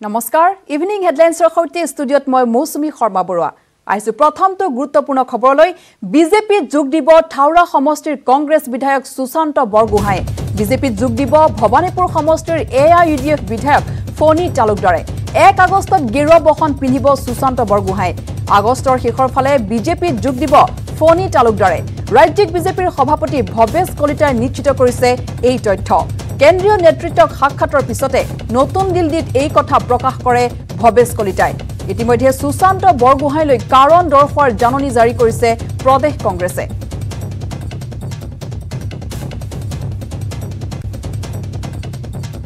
নমস্কাৰ ইভিনিং হেডলাইন্সৰ সৈতে ষ্টুডিঅ'ত মই মৌচুমী শৰ্মা বৰুৱা আইছো প্ৰথমটো গুৰুত্বপূৰ্ণ খবৰলৈ বিজেপিত যোগ দিব থাউৰা সমষ্টিৰ কংগ্ৰেছ বিধায়ক সুশান্ত বৰগোহাঁই বিজেপিত যোগ দিব ভবানীপুৰ সমষ্টিৰ AIUDF বিধায়ক ফণী তালুকদাৰে 1 আগষ্টত গেৰুৱা বহন পিন্ধিব সুশান্ত বৰগোহাঁই আগষ্টৰ শেষৰ ফালে বিজেপিত যোগ দিব ফণী তালুকদাৰে ৰাজ্যিক বিজেপিৰ সভাপতি ভৱেশ কলিতাই নিশ্চিত কৰিছে এই তথ্য কেন্দ্ৰীয় নেতৃত্বক সাক্ষাতৰ পিছতে নতুন দিল্লীত এই কথা প্ৰকাশ কৰে ভৱেশ কলিতাই ইতিমধ্যে সুশান্ত বৰগোহাঁইলৈ কাৰণ দৰ্শৰ জাননী জাৰি কৰিছে প্ৰদেশ কংগ্ৰেছে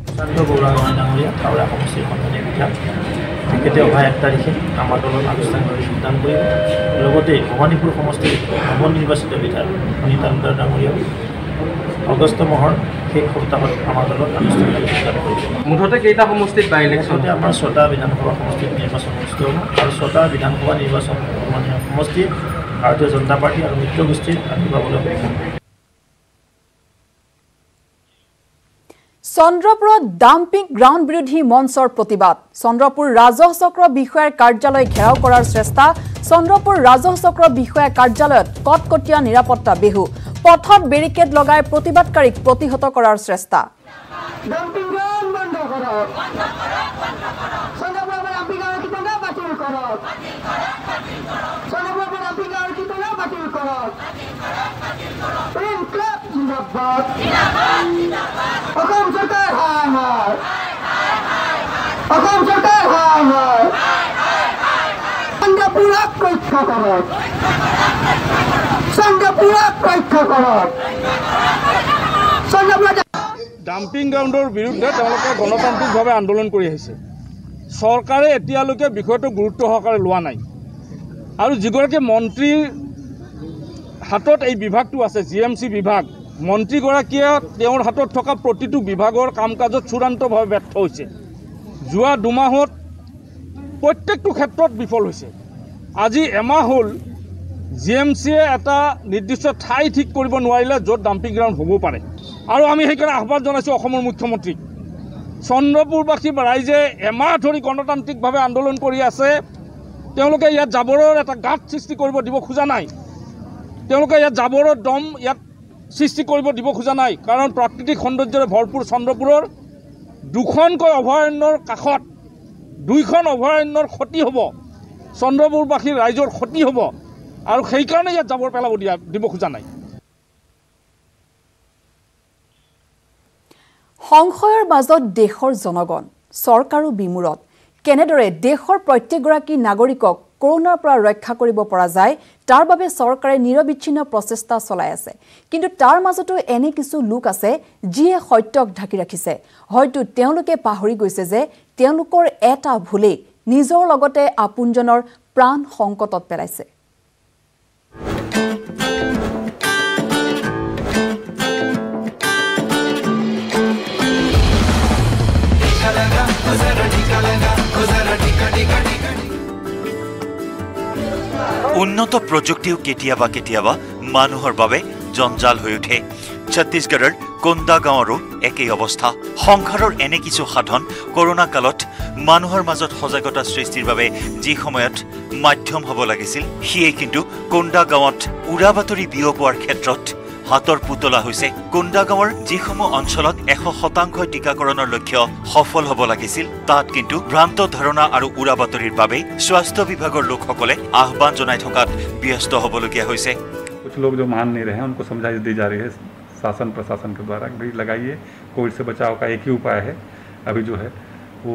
সুশান্ত বৰগোহাঁই ডাঙৰীয়া থাউৰা সমষ্টিৰ সন্মানীয় বিধায়ক তেখেতে অহা 1 তাৰিখে আমাৰ দলত আনুষ্ঠানিকভাৱে যোগদান কৰিব লগতে ভৱানীপুৰ সমষ্টিৰ নৱনিৰ্বাচিত বিধায়ক ফণী তালুকদাৰ ডাঙৰীয়া আগষ্ট মাহৰ শেষ সপ্তাহত আমাৰ দলত আনুষ্ঠানিকভাৱে যোগদান কৰিব মুঠতে কেইটা সমষ্টিত বাই ইলেকশ্যনতে আমাৰ 6টা বিধানসভা সমষ্টিত নিৰ্বাচন অনুষ্ঠিত হ'ব আৰু 6টা বিধানসভা নিৰ্বাচন সমষ্টি ভাৰতীয় জনতা পাৰ্টি আৰু মিত্ৰগোষ্ঠীৰ আশীৰ্বাদলৈ সক্ষম চন্দ্ৰপুৰত ডাম্পিং গ্ৰাউণ্ড বিৰোধী মঞ্চৰ প্ৰতিবাদ চন্দ্ৰপুৰ ৰাজহ চক্ৰ বিষয়াৰ কাৰ্যালয় ঘেৰাও কৰাৰ চেষ্টা চন্দ্ৰপুৰ ৰাজহ চক্ৰ বিষয়াৰ কাৰ্যালয়ত কটকটীয়া নিৰাপত্তা বেহু পথত বেৰিকেড লগাই প্ৰতিবাদকাৰীক প্ৰতিহত কৰাৰ চেষ্টা ডাম্পিং গ্ৰাউণ্ড বন্ধ কৰক চন্দ্ৰপুৰৰ ডাম্পিং গ্ৰাউণ্ড কিতনা বাতিল কৰক চন্দ্ৰপুৰৰ ডাম্পিং গ্ৰাউণ্ড কিতনা বাতিল কৰক ইনকলাব জিন্দাবাদ অসম চৰকাৰ হায় হায় অসম চৰকাৰ হায় হায় চন্দ্ৰপুৰক ৰক্ষা কৰক চন্দ্ৰপুৰক ৰক্ষা কৰক চন্দ্ৰপুৰ ডাম্পিং গ্ৰাউণ্ডৰ বিৰুদ্ধে তেওঁলোকে গণতান্ত্ৰিকভাৱে আন্দোলন কৰি আহিছে চৰকাৰে এতিয়ালৈকে বিষয়টো গুৰুত্ব সহকাৰে লোৱা নাই আৰু যিগৰাকী মন্ত্ৰীৰ হাতত এই বিভাগটো আছে GMC বিভাগ মন্ত্ৰীগৰাকীয়ে তেওঁৰ হাতত থকা প্ৰতিটো বিভাগৰ কাম কাজত চূড়ান্তভাৱে ব্যৰ্থ হৈছে যোৱা 2 মাহত প্ৰত্যেকটো ক্ষেত্ৰত বিফল হৈছে আজি এমাহ হ'ল GMCয়ে এটা নিৰ্দিষ্ট ঠাই ঠিক কৰিব নোৱাৰিলে য'ত ডাম্পিং গ্ৰাউণ্ড হ'ব পাৰে আৰু আমি সেইকাৰণে আহ্বান জনাইছোঁ অসমৰ মুখ্যমন্ত্ৰীক চন্দ্ৰপুৰবাসী ৰাইজে এমাহ ধৰি গণতান্ত্ৰিকভাৱে আন্দোলন কৰি আছে তেওঁলোকে ইয়াত জাবৰৰ এটা গাঁত সৃষ্টি কৰিব দিব খোজা নাই তেওঁলোকে ইয়াত জাবৰৰ দম ইয়াত সৃষ্টি কৰিব দিব খোজা নাই কাৰণ প্ৰাকৃতিক সৌন্দৰ্যৰে ভৰপূৰ চন্দ্ৰপুৰৰ দুখনকৈ অভয়াৰণ্যৰ কাষত 2খন অভয়াৰণ্যৰ ক্ষতি হ'ব চন্দ্ৰপুৰবাসীৰ ৰাইজৰ ক্ষতি হ'ব আৰু সেইকাৰণে ইয়াত জাবৰ পেলাব দিব খোজা নাই সংশয়ৰ মাজত দেশৰ জনগণ চৰকাৰো বিমূৰত কেনেদৰে দেশৰ প্ৰত্যেকগৰাকী নাগৰিকক কৰোনাৰ পৰা ৰক্ষা কৰিব পৰা যায় তাৰ বাবে চৰকাৰে নিৰবিচ্ছিন্ন প্ৰচেষ্টা চলাই আছে কিন্তু তাৰ মাজতো এনে কিছু লোক আছে যিয়ে সত্যক ঢাকি ৰাখিছে হয়তো তেওঁলোকে পাহৰি গৈছে যে তেওঁলোকৰ এটা ভুলে নিজৰ লগতে আপোনজনৰ প্ৰাণ সংকটত পেলাইছে উন্নত প্ৰযুক্তিও কেতিয়াবা কেতিয়াবা মানুহৰ বাবে জঞ্জাল হৈ উঠে ছত্তীশগড়ৰ কোন্দা গাঁৱৰো একেই অৱস্থা সংসাৰৰ এনে কিছু সাধন কৰোনা কালত মানুহৰ মাজত সজাগতা সৃষ্টিৰ বাবে যি সময়ত মাধ্যম হ'ব লাগিছিল সিয়ে কিন্তু কোন্দা গাঁৱত উৰা বাতৰি বিয়পোৱাৰ ক্ষেত্ৰত হাতৰ পুতলা হৈছে কোন্দা গাঁৱৰ যিসমূহ অঞ্চলত 100% টিকাকৰণৰ লক্ষ্য সফল হ'ব লাগিছিল তাত কিন্তু ভ্ৰান্ত ধাৰণা আৰু উৰা বাতৰিৰ বাবে স্বাস্থ্য বিভাগৰ লোকসকলে আহ্বান জনাই থকাত ব্যস্ত হ'বলগীয়া হৈছে कुछ लोग जो मान नहीं रहे हैं उनको समझाई दी जा रही है शासन प्रशासन के द्वारा भी लगाइए कोविड से बचाव का एक ही उपाय है अभी जो है वो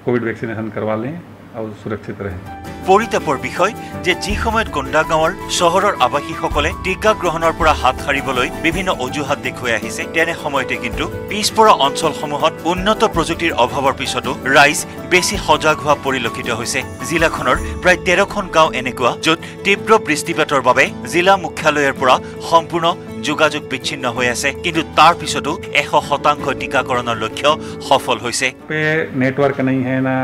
कोविड वैक्सीनेशन करवा लें और सुरक्षित रहें পৰিতাপৰ বিষয় যে যি সময়ত কোন্দা গাঁৱৰ চহৰৰ আৱাসীসকলে টিকা গ্ৰহণৰ পৰা হাত সাৰিবলৈ বিভিন্ন অজুহাত দেখুৱাই আহিছে তেনে সময়তে কিন্তু পিছপৰা অঞ্চলসমূহত উন্নত প্ৰযুক্তিৰ অভাৱৰ পিছতো ৰাইজ বেছি সজাগ হোৱা পৰিলক্ষিত হৈছে জিলাখনৰ প্ৰায় 13খন গাঁও এনেকুৱা য'ত তীব্ৰ বৃষ্টিপাতৰ বাবে জিলা মুখ্যালয়ৰ পৰা সম্পূৰ্ণ যোগাযোগ বিচ্ছিন্ন হৈ আছে কিন্তু তাৰ পিছতো 100% টিকাকৰণৰ লক্ষ্য সফল হৈছে नेटवर्क नहीं है ना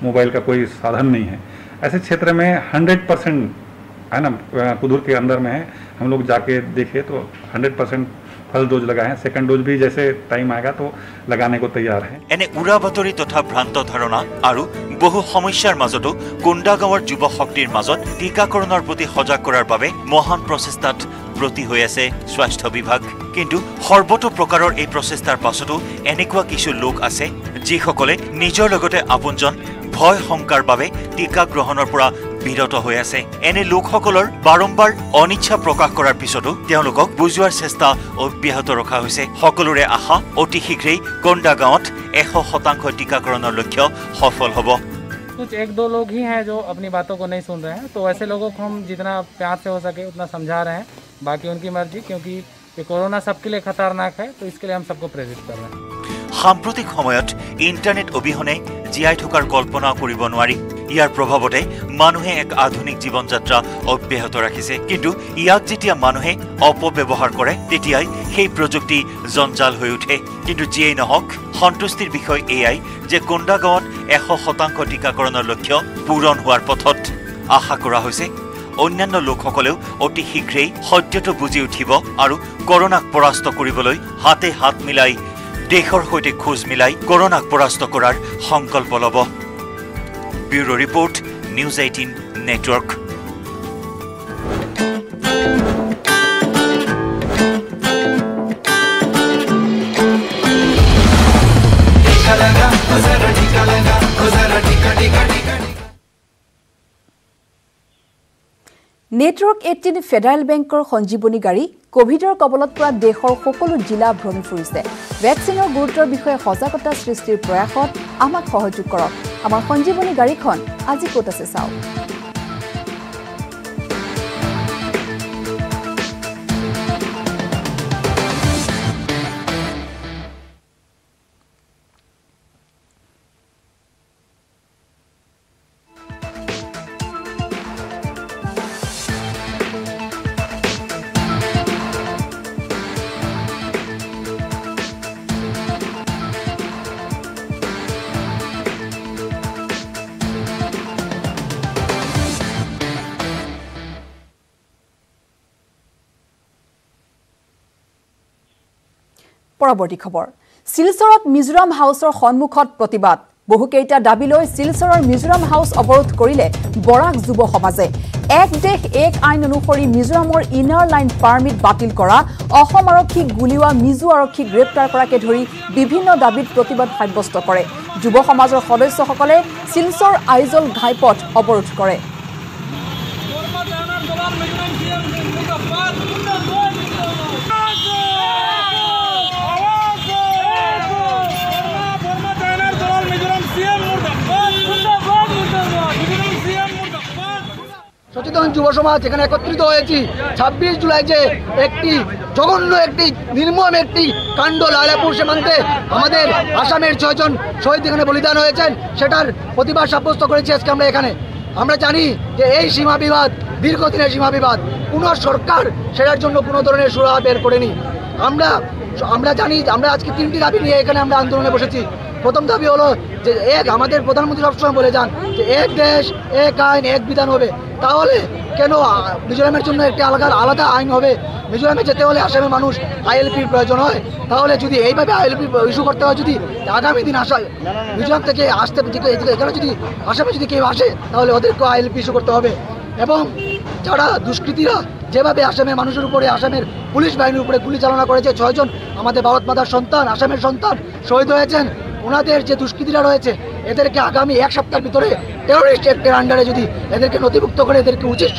मोबाइल का कोई साधन नहीं है ऐसे क्षेत्र में 100% है ना कुदूर के अंदर में है हम लोग जाके देखे तो 100% फर्स्ट डोज लगाए हैं, सेकंड डोज भी जैसे टाइम आएगा तो लगाने को तैयार हैं। एने उरा बातरी तथा भ्राন্ত ধাৰণা আৰু বহু সমস্যাৰ মাজতো কোন্দা গাঁৱৰ যুৱ শক্তিৰ মাজত টিকাকৰণৰ প্ৰতি সজাগ কৰাৰ বাবে মহান প্ৰচেষ্টাত ব্ৰতী হৈ আছে স্বাস্থ্য বিভাগ। কিন্তু সৰ্বতো প্ৰকাৰৰ এই প্ৰচেষ্টাৰ পাছতো এনেকুৱা কিছু লোক আছে যিসকলে নিজৰ লগতে আপোনজন ভয় শংকাৰ বাবে টিকা গ্ৰহণৰ পৰা বিৰত হৈ আছে। এনে লোকসকলৰ বাৰম্বাৰ অনিচ্ছা প্ৰকাশ কৰাৰ পিছতো তেওঁলোকক বুজোৱাৰ চেষ্টা অব্যাহত ৰখা হৈছে। সকলোৰে আশা অতি শীঘ্ৰেই কোন্দা গাঁৱত 100% টিকাকৰণৰ লক্ষ্য সফল হ'ব। कुछ एक दो लोग ही हैं जो अपनी बातों को नहीं सुन रहे हैं, तो ऐसे लोगों को हम जितना प्यार से हो सके उतना समझा रहे हैं, बाकी उनकी मर्जी, क्योंकि ये कोरोना सबके लिए खतरनाक है, तो इसके लिए हम सबको प्रेरित कर रहे हैं। সাম্প্ৰতিক সময়ত ইণ্টাৰনেট অবিহনে জীয়াই থকাৰ কল্পনা কৰিব নোৱাৰি। ইয়াৰ প্ৰভাৱতে মানুহে এক আধুনিক জীৱন যাত্ৰা অব্যাহত ৰাখিছে, কিন্তু ইয়াক যেতিয়া মানুহে অপব্যৱহাৰ কৰে তেতিয়াই সেই প্ৰযুক্তি জঞ্জাল হৈ উঠে। কিন্তু যিয়েই নহওক সন্তুষ্টিৰ বিষয় এয়াই যে কোন্দা গাঁৱত 100% টিকাকৰণৰ লক্ষ্য পূৰণ হোৱাৰ পথত আশা কৰা হৈছে। অন্যান্য লোকসকলেও অতি শীঘ্ৰেই সত্যটো বুজি উঠিব আৰু কৰোনাক পৰাস্ত কৰিবলৈ হাতে হাত মিলাই দেশৰ সৈতে খোজ মিলাই কৰোনাক পৰাস্ত কৰাৰ সংকল্প ল'ব। Bureau report, news 18 network. Network 18 federal বেংকৰ সঞ্জীৱনী গাড়ী কোভিডৰ কবলত পৰা দেশৰ সকলো জিলা ভ্ৰমি ফুৰিছে। ভেকচিনৰ গুৰুত্বৰ বিষয়ে সজাগতা সৃষ্টিৰ প্ৰয়াসত আমাক সহযোগ কৰক। আমাৰ সঞ্জীৱনী গাড়ীখন আজি ক'ত আছে চাওক। পৰৱৰ্তী খবৰ, শিলচৰত মিজোৰাম হাউচৰ সন্মুখত প্ৰতিবাদ। বহুকেইটা দাবী লৈ শিলচৰৰ মিজোৰাম হাউচ অৱৰোধ কৰিলে বৰাক যুৱ সমাজে। এক দেশ এক আইন অনুসৰি মিজোৰামৰ ইনাৰ লাইন পাৰ্মিট বাতিল কৰা, অসম আৰক্ষীক গুলীওৱা, মিজো আৰক্ষীক গ্ৰেপ্তাৰ কৰাকে ধৰি বিভিন্ন দাবীত প্ৰতিবাদ সাব্যস্ত কৰে। যুৱ সমাজৰ সদস্যসকলে শিলচৰ আইজল ঘাইপথ অৱৰোধ কৰে। সচেতন যুব সমাজ এখানে একত্রিত হয়েছি 26 জুলাই যে একটি জঘন্য একটি নির্মম একটি কাণ্ড লায়লাপুর সীমান্তে আমাদের আসামের 6 জন শহীদ এখানে বলিদান হয়েছেন, সেটার প্রতিবাদ সাব্যস্ত করেছি আজকে আমরা এখানে। আমরা জানি যে এই সীমা বিবাদ দীর্ঘদিনের সীমা বিবাদ, কোনো সরকার সেটার জন্য কোনো ধরনের সুরাহা বের করেনি। আমরা জানি আমরা আজকে 3টি দাবি নিয়ে এখানে আমরা আন্দোলনে বসেছি। প্রথম দাবি হলো যে আমাদের প্রধানমন্ত্রী সবসময় বলে যান যে এক দেশ এক আইন এক বিধান হবে, তাহলে কেন মিজোরামের জন্য একটি আলাদা আইন হবে? মিজোরামে যেতে হলে আসামের মানুষ আইএলপির প্রয়োজন হয়, তাহলে যদি এইভাবে আইএলপি ইস্যু করতে হয়, যদি আগামী দিন মিজোরাম থেকে আসতে এখানে যদি আসামে যদি কেউ আসে তাহলে ওদেরকে আইএলপি ইস্যু করতে হবে। এবং যারা দুষ্কৃতীরা যেভাবে আসামের মানুষের উপরে, আসামের পুলিশ বাহিনীর উপরে গুলি চালনা করেছে, 6 জন আমাদের ভারত মাতার সন্তান, আসামের সন্তান শহীদ হয়েছেন, ওনাদের যে দুষ্কৃতীরা রয়েছে এদেরকে আগামী 1 সপ্তাহের ভিতরে টেরোরিস্ট অ্যাক্টের আন্ডারে যদি এদেরকে নথিভুক্ত করে এদেরকে উচিত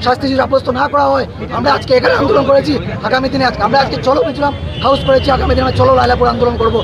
শাস্তি সাব্যস্ত না করা হয়, আমরা আজকে এখানে আন্দোলন করেছি। আগামী দিনে আমরা আজকে চলো মিজোরাম হাউস করেছি, আগামী দিনে চলো লায়লাপুর আন্দোলন করব।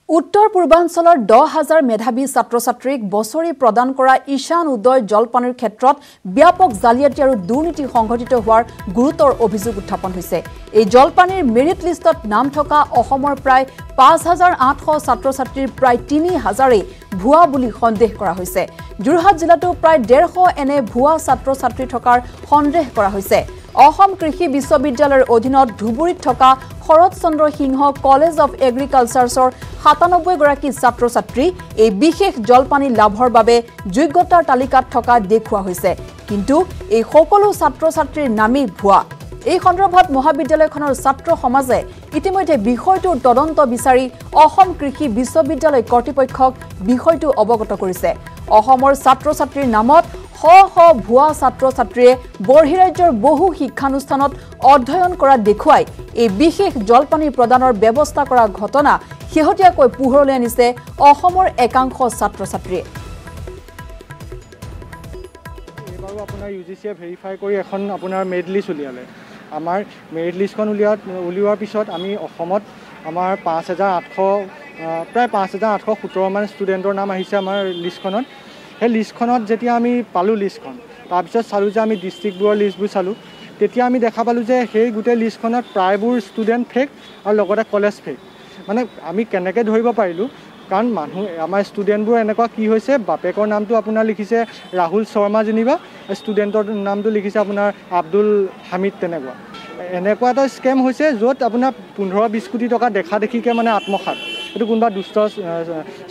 উত্তৰ পূৰ্বাঞ্চলৰ 10,000 মেধাৱী ছাত্ৰ ছাত্ৰীক বছৰি প্ৰদান কৰা ঈশান উদয় জলপানীৰ ক্ষেত্ৰত ব্যাপক জালিয়াতি আৰু দুৰ্নীতি সংঘটিত হোৱাৰ গুৰুতৰ অভিযোগ উত্থাপন হৈছে। এই জলপানীৰ মেৰিট লিষ্টত নাম থকা অসমৰ প্ৰায় 5,800 ছাত্ৰ ছাত্ৰীৰ প্ৰায় 3,000 ভুৱা বুলি সন্দেহ কৰা হৈছে। যোৰহাট জিলাতো প্ৰায় 150 এনে ভুৱা ছাত্ৰ ছাত্ৰী থকাৰ সন্দেহ কৰা হৈছে। অসম কৃষি বিশ্ববিদ্যালয়ৰ অধীনত ধুবুৰীত থকা শৰৎ চন্দ্ৰ সিংহ কলেজ অফ এগ্ৰিকালচাৰ্ছৰ 97 গৰাকী ছাত্ৰ ছাত্ৰী এই বিশেষ জলপানী লাভৰ বাবে যোগ্যতাৰ তালিকাত থকা দেখুওৱা হৈছে। কিন্তু এই সকলো ছাত্ৰ ছাত্ৰীৰ নামেই ভুৱা এই সন্দৰ্ভত মহাবিদ্যালয়খনৰ ছাত্ৰ সমাজে ইতিমধ্যে বিষয়টো তদন্ত বিচাৰি অসম কৃষি বিশ্ববিদ্যালয় কৰ্তৃপক্ষক বিষয়টো অৱগত কৰিছে অসমৰ ছাত্ৰ ছাত্ৰীৰ নামত ভুৱা ছাত্ৰ ছাত্ৰীয়ে বৰ্হিৰাজ্যৰ বহু শিক্ষানুষ্ঠানত অধ্যয়ন কৰা দেখুৱাই এই বিশেষ জলপানী প্ৰদানৰ ব্যৱস্থা কৰা ঘটনা শেহতীয়াকৈ পোহৰলৈ আনিছে অসমৰ একাংশ ছাত্ৰ ছাত্ৰীয়ে এবাৰো আপোনাৰ ইউজিচিয়ে ভেৰিফাই কৰি এখন আপোনাৰ মেৰিট লিষ্ট উলিয়ালে আমাৰ মেৰিট লিষ্টখন উলিওৱাৰ পিছত আমি অসমত আমাৰ 5800 প্ৰায় 5817 মান ষ্টুডেণ্টৰ নাম আহিছে আমাৰ লিষ্টখনত সেই লিষ্টখনত যেতিয়া আমি পালোঁ লিষ্টখন তাৰপিছত চালোঁ যে আমি ডিষ্ট্ৰিক্টবোৰৰ লিষ্টবোৰ চালোঁ তেতিয়া আমি দেখা পালোঁ যে সেই গোটেই লিষ্টখনত প্ৰায়বোৰ ষ্টুডেণ্ট ফেক আৰু লগতে কলেজ ফেক মানে আমি কেনেকৈ ধৰিব পাৰিলোঁ কাৰণ মানুহ আমাৰ ষ্টুডেণ্টবোৰ এনেকুৱা কি হৈছে বাপেকৰ নামটো আপোনাৰ লিখিছে ৰাহুল শৰ্মা যেনিবা ষ্টুডেণ্টৰ নামটো লিখিছে আপোনাৰ আব্দুল হামিদ এনেকুৱা এটা স্কেম হৈছে য'ত আপোনাৰ 15-20 কোটি টকা দেখা দেখিকৈ মানে আত্মসাৎ এইটো কোনোবা দুষ্ট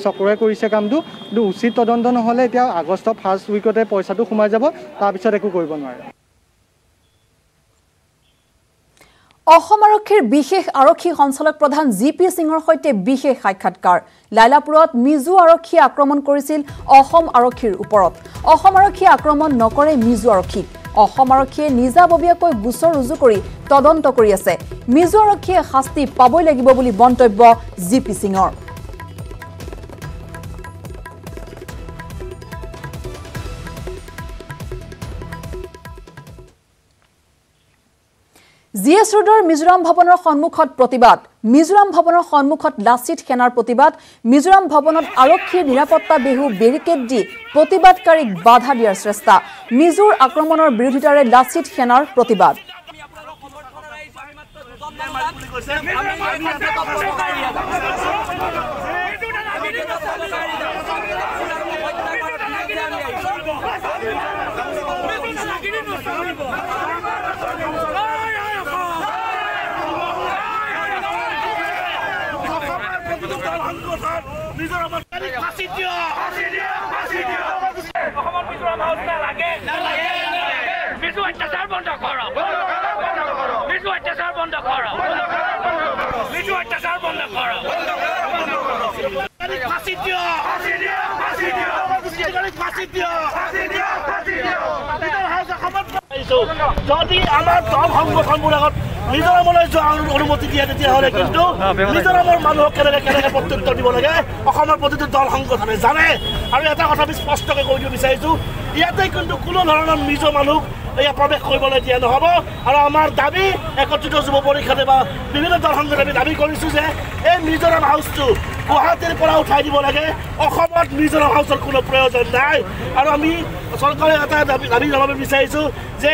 চক্ৰৰে কৰিছে কামটো কিন্তু উচিত তদন্ত নহ'লে এতিয়া আগষ্টৰ ফাৰ্ষ্ট উইকতে পইচাটো সোমাই যাব তাৰপিছত একো কৰিব নোৱাৰে অসম আৰক্ষীৰ বিশেষ আৰক্ষী সঞ্চালক প্ৰধান জিপি সিঙৰ সৈতে বিশেষ সাক্ষাৎকাৰ লাইলাপুৰত মিজু আৰক্ষীয়ে আক্ৰমণ কৰিছিল অসম আৰক্ষীৰ ওপৰত অসম আৰক্ষীয়ে আক্ৰমণ নকৰে মিজু আৰক্ষীক অসম আৰক্ষীয়ে নিজাববীয়াকৈ গোচৰ ৰুজু কৰি তদন্ত কৰি আছে মিজু আৰক্ষীয়ে শাস্তি পাবই লাগিব বুলি মন্তব্য জিপি সিঙৰ জিএছ ৰোডৰ মিজোৰাম ভৱনৰ সন্মুখত প্ৰতিবাদ মিজোৰাম ভৱনৰ সন্মুখত লাচিত সেনাৰ প্ৰতিবাদ মিজোৰাম ভৱনত আৰক্ষীৰ নিৰাপত্তা বেহু বেৰিকেড দি প্ৰতিবাদকাৰীক বাধা দিয়াৰ চেষ্টা মিজোৰ আক্ৰমণৰ বিৰোধিতাৰে লাচিত সেনাৰ প্ৰতিবাদ যদি আমাৰ দল সংগঠনবোৰত মিজোৰামলৈ যোৱা অনুমতি দিয়ে তেতিয়াহ'লে কিন্তু মিজোৰামৰ মানুহক কেনেকৈ প্ৰত্যুত্তৰ দিব লাগে অসমৰ প্ৰতিটো দল সংগঠনে জানে আৰু এটা কথা আমি স্পষ্টকৈ কৈ দিব বিচাৰিছোঁ ইয়াতে কিন্তু কোনো ধৰণৰ মিজো মানুহ এয়া প্ৰৱেশ কৰিবলৈ দিয়া নহ'ব আৰু আমাৰ দাবী একত্ৰিত যুৱ পৰিষদে বা বিভিন্ন দল সংগঠনে আমি দাবী কৰিছোঁ যে এই মিজোৰাম হাউচটো গুৱাহাটীৰ পৰা উঠাই দিব লাগে অসমত মিজোৰাম হাউচৰ কোনো প্ৰয়োজন নাই আৰু আমি চৰকাৰে এটা দাবী জনাব বিচাৰিছোঁ যে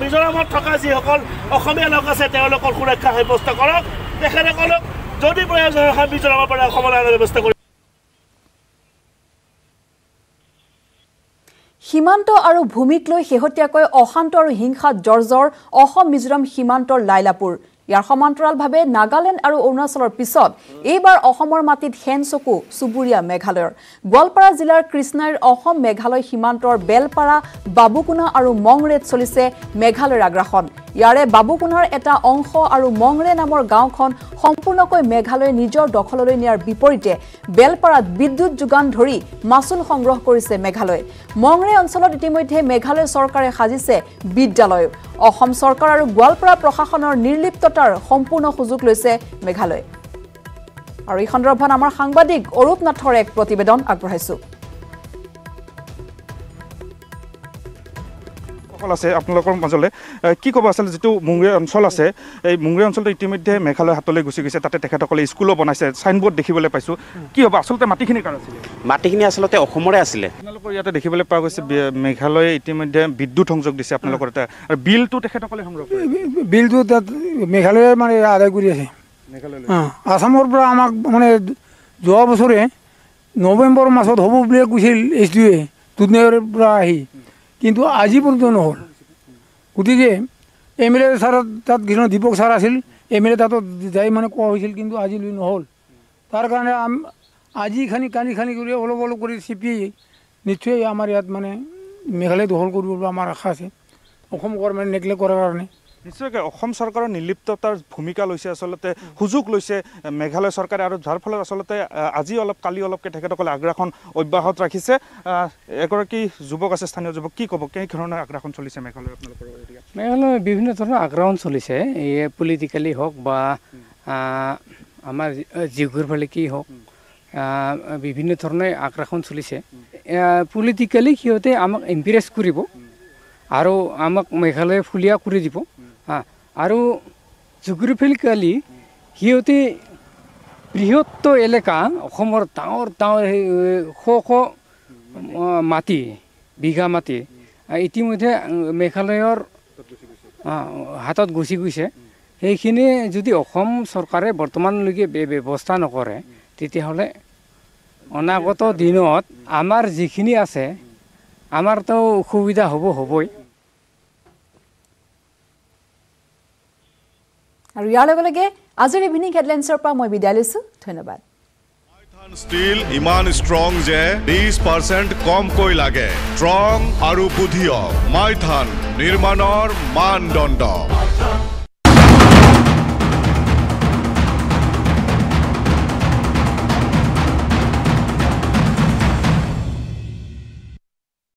মিজোৰামত থকা যিসকল অসমীয়া লোক আছে তেওঁলোকৰ সুৰক্ষা ব্যৱস্থা কৰক তেখেতসকলক যদি প্ৰয়োজন হয় মিজোৰামৰ পৰা অসমলৈ অনাৰ ব্যৱস্থা কৰিব সীমান্ত আৰু ভূমিক লৈ শেহতীয়াকৈ অশান্ত আৰু হিংসাত জৰ্জৰ অসম মিজোৰাম সীমান্তৰ লাইলাপুৰ ইয়াৰ সমান্তৰালভাৱে নাগালেণ্ড আৰু অৰুণাচলৰ পিছত এইবাৰ অসমৰ মাটিত হেনচকু চুবুৰীয়া মেঘালয়ৰ গোৱালপাৰা জিলাৰ কৃষ্ণাইৰ অসম মেঘালয় সীমান্তৰ বেলপাৰা বাবুকুনা আৰু মংৰেত চলিছে মেঘালয়ৰ আগ্ৰাসন ইয়াৰে বাবুকুনাৰ এটা অংশ আৰু মংৰে নামৰ গাঁওখন সম্পূৰ্ণকৈ মেঘালয়ে নিজৰ দখললৈ নিয়াৰ বিপৰীতে বেলপাৰাত বিদ্যুৎ যোগান ধৰি মাচুল সংগ্ৰহ কৰিছে মেঘালয় মংৰে অঞ্চলত ইতিমধ্যে মেঘালয় চৰকাৰে সাজিছে বিদ্যালয় অসম চৰকাৰ আৰু গোৱালপাৰা প্ৰশাসনৰ নিৰ্লিপ্ততাৰ সম্পূৰ্ণ সুযোগ লৈছে মেঘালয় আৰু এই সন্দৰ্ভত আমাৰ সাংবাদিক অৰূপ নাথৰ এক প্ৰতিবেদন আগবঢ়াইছো আছে আপোনালোকৰ মাজলৈ কি ক'ব আচলতে যিটো মুংৰে অঞ্চল আছে এই মুংৰে অঞ্চলটো ইতিমধ্যে মেঘালয় হাতলৈ গুচি গৈছে তাতে তেখেতসকলে স্কুলো বনাইছে চাইনবোৰ্ড দেখিবলৈ পাইছোঁ কি হ'ব আচলতে মাটিখিনি কাৰ আছিলে মাটিখিনি আচলতে অসমৰে আছিলে আপোনালোকৰ ইয়াতে দেখিবলৈ পোৱা গৈছে মেঘালয়ে ইতিমধ্যে বিদ্যুৎ সংযোগ দিছে আপোনালোকৰ এটা আৰু বিলটো তেখেতসকলে সংগ্ৰহ কৰে বিলটো তাত মেঘালয়ে মানে আদায় কৰি আছে আসামৰ পৰা আমাক মানে যোৱা বছৰে নৱেম্বৰ মাছত হ'ব বুলি কৈছিল SDOয়ে দুধনৈৰ পৰা আহি কিন্তু আজি পৰ্যন্ত নহ'ল গতিকে MLA ছাৰ তাত কিছুমান দীপক ছাৰ আছিল MLA তাত যাই মানে কোৱা হৈছিল কিন্তু আজিলৈ নহ'ল তাৰ কাৰণে আজি কানি কৰি অলপ কৰি CPI নিশ্চয় আমাৰ ইয়াত মানে মেঘালয় দখল কৰিব আমাৰ আশা আছে অসম গভৰ্ণমেণ্ট নেগলেক্ট কৰাৰ কাৰণে নিশ্চয়কৈ অসম চৰকাৰৰ নিৰ্লিপ্ততাৰ ভূমিকা লৈছে আচলতে সুযোগ লৈছে মেঘালয় চৰকাৰে আৰু যাৰ ফলত আচলতে আজি অলপ কালি অলপকৈ তেখেতসকলে আগ্ৰাসন অব্যাহত ৰাখিছে এগৰাকী যুৱক আছে স্থানীয় যুৱক কি ক'ব কি ধৰণৰ আগ্ৰাসন চলিছে মেঘালয় আপোনালোকৰ এৰিয়াত মেঘালয় বিভিন্ন ধৰণৰ আগ্ৰাসন চলিছে এই পলিটিকেলি হওক বা আমাৰ জিঅ'গ্ৰাফিকেলি হওক বিভিন্ন ধৰণে আগ্ৰাসন চলিছে পলিটিকেলি সিহঁতে আমাক ইম্প্ৰেছ কৰিব আৰু আমাক মেঘালয় ফুলীয়া কৰি দিব আৰু জিঅ'গ্ৰাফিকেলি সিহঁতে বৃহত্ত এলেকা অসমৰ ডাঙৰ ডাঙৰ শ মাটি বিঘা মাটি ইতিমধ্যে মেঘালয়ৰ হাতত গুচি গৈছে সেইখিনি যদি অসম চৰকাৰে বৰ্তমানলৈকে ব্যৱস্থা নকৰে তেতিয়াহ'লে অনাগত দিনত আমাৰ যিখিনি আছে আমাৰতো অসুবিধা হ'বই আৰু ইয়াৰ লগে লগে আজিৰ ইভিনিং হেডলাইন্সৰ পৰা মই বিদায় লৈছো ধন্যবাদ স্টিল ইমান ষ্ট্ৰং যে 20% কমকৈ লাগে ষ্ট্ৰং আৰু বুদ্ধিয়ক মাইথান নিৰ্মাণৰ মানদণ্ড